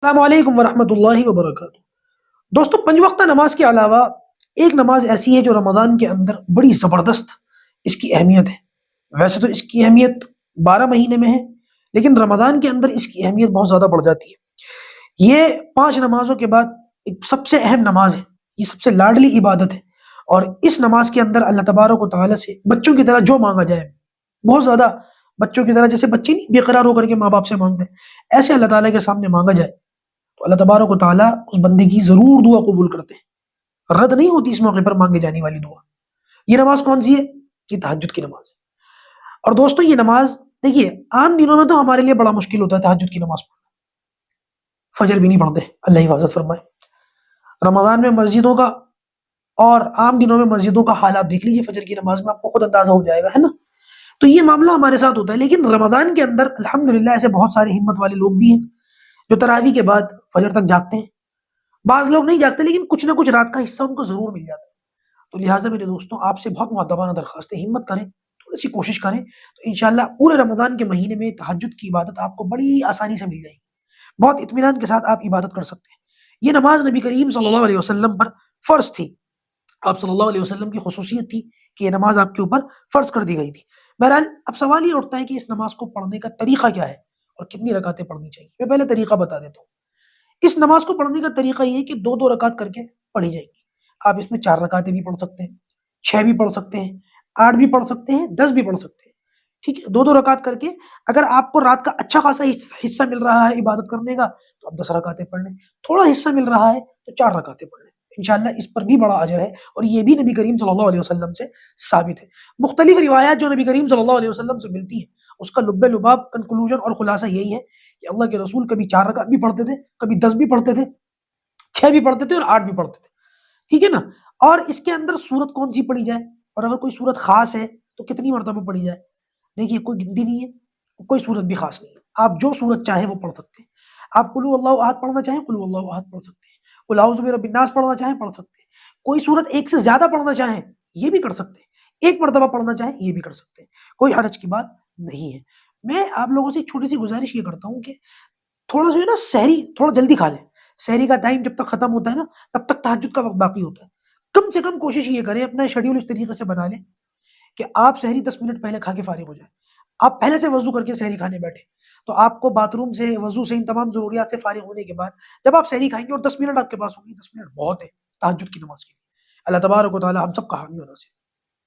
السلام علیکم ورحمۃ اللہ وبرکاتہ۔ دوستو، پنج وقتہ نماز کے علاوہ ایک نماز ایسی ہے جو رمضان کے اندر بڑی زبردست اس کی اہمیت ہے۔ ویسے تو اس کی اہمیت 12 مہینے میں ہے، لیکن رمضان کے اندر اس کی اہمیت بہت زیادہ بڑھ جاتی ہے۔ یہ 5 نمازوں کے بعد ایک سب سے اہم نماز ہے، یہ سب سے لاڈلی عبادت ہے، اور اس نماز کے اندر اللہ تبارک و تعالیٰ سے بچوں کی طرح جو مانگا جائے، بہت زیادہ بچوں کی طرح، جیسے بچے نہیں بے قرار ہو کر کے ماں باپ سے مانگتے ہیں، ایسے اللہ تعالیٰ کے سامنے مانگا جائے تو اللہ تبارک و تعالیٰ اس بندے کی ضرور دعا قبول کرتے ہیں، رد نہیں ہوتی اس موقع پر مانگے جانے والی دعا۔ یہ نماز کون سی ہے؟ یہ تہجد کی نماز ہے۔ اور دوستو، یہ نماز دیکھیے، عام دنوں میں تو ہمارے لیے بڑا مشکل ہوتا ہے تہجد کی نماز پڑھنا، فجر بھی نہیں پڑھتے، اللہ حفاظت فرمائے۔ رمضان میں مسجدوں کا اور عام دنوں میں مسجدوں کا حال آپ دیکھ لیجیے، فجر کی نماز میں آپ کو خود اندازہ ہو جائے گا، ہے نا؟ تو یہ معاملہ ہمارے ساتھ ہوتا ہے، لیکن رمضان کے اندر الحمدللہ ایسے بہت سارے ہمت والے لوگ بھی ہیں جو تراویح کے بعد فجر تک جاگتے ہیں۔ بعض لوگ نہیں جاگتے، لیکن کچھ نہ کچھ رات کا حصہ ان کو ضرور مل جاتا ہے۔ تو لہٰذا میرے دوستوں، آپ سے بہت مؤدبانہ درخواست ہے، ہمت کریں، تھوڑی سی کوشش کریں، تو انشاءاللہ پورے رمضان کے مہینے میں تہجد کی عبادت آپ کو بڑی آسانی سے مل جائے گی، بہت اطمینان کے ساتھ آپ عبادت کر سکتے ہیں۔ یہ نماز نبی کریم صلی اللہ علیہ وسلم پر فرض تھی، آپ صلی اللہ علیہ وسلم کی خصوصیت تھی کہ یہ نماز آپ کے اوپر فرض کر دی گئی تھی۔ بہرحال اب سوال یہ اٹھتا ہے کہ اس نماز کو پڑھنے کا طریقہ کیا ہے اور کتنی رکعتیں پڑھنی چاہیے۔ میں پہلے طریقہ بتا دیتا ہوں۔ اس نماز کو پڑھنے کا طریقہ یہ ہے کہ 2 2 رکعت کر کے پڑھی جائے گی۔ آپ اس میں 4 رکعتیں بھی پڑھ سکتے ہیں، 6 بھی پڑھ سکتے ہیں، 8 بھی پڑھ سکتے ہیں، 10 بھی پڑھ سکتے ہیں، ٹھیک ہے؟ 2 2 رکعت کر کے اگر آپ کو رات کا اچھا خاصا حصہ مل رہا ہے عبادت کرنے کا تو آپ 10 رکعتیں پڑھ لیں، تھوڑا حصہ مل رہا ہے تو 4 رکعتیں پڑھ لیں، انشاءاللہ اس پر بھی بڑا اجر ہے، اور یہ بھی نبی کریم صلی اللہ علیہ وسلم سے ثابت ہے۔ مختلف روایات جو نبی کریم صلی اللہ علیہ وسلم سے ملتی ہیں، اس کا لب لباب کنکلوژن اور خلاصہ یہی ہے کہ اللہ کے رسول کبھی 4 رکعت بھی پڑھتے تھے، کبھی 10 بھی پڑھتے تھے، 6 بھی پڑھتے تھے اور 8 بھی پڑھتے تھے، ٹھیک ہے نا؟ اور اس کے اندر سورت کون سی پڑھی جائے، اور اگر کوئی سورت خاص ہے تو کتنی مرتبہ پڑھی جائے؟ دیکھیے، کوئی گنتی نہیں ہے، کوئی سورت بھی خاص نہیں ہے، آپ جو سورت چاہیں وہ پڑھ سکتے ہیں۔ آپ قل اللہ احد پڑھنا چاہیں، قل اللہ احد پڑھ سکتے ہیں، قل اعوذ برب الناس پڑھنا چاہیں پڑھ سکتے ہیں، کوئی سورت ایک سے زیادہ پڑھنا چاہیں یہ بھی کر سکتے ہیں، ایک مرتبہ پڑھنا چاہیں یہ بھی کر سکتے ہیں، کوئی حرج کی بات نہیں ہے۔ میں آپ لوگوں سے ایک چھوٹی سی گزارش یہ کرتا ہوں کہ تھوڑا سا نا سحری تھوڑا جلدی کھا لیں، سحری کا ٹائم جب تک ختم ہوتا ہے نا تب تک تہجد کا وقت باقی ہوتا ہے۔ کم سے کم کوشش یہ کریں، اپنا شیڈیول اس طریقے سے بنا لیں کہ آپ سحری 10 منٹ پہلے کھا کے فارغ ہو جائیں۔ آپ پہلے سے وضو کر کے سحری کھانے بیٹھے تو آپ کو باتھ روم سے، وضو سے، ان تمام ضروریات سے فارغ ہونے کے بعد جب آپ سحری کھائیں گے اور 10 منٹ آپ کے پاس ہوں گے، 10 منٹ بہت ہے تہجد کی نماز کے لیے۔ اللہ تبارک و تعالی ہم سب کا حامی اور ناصر۔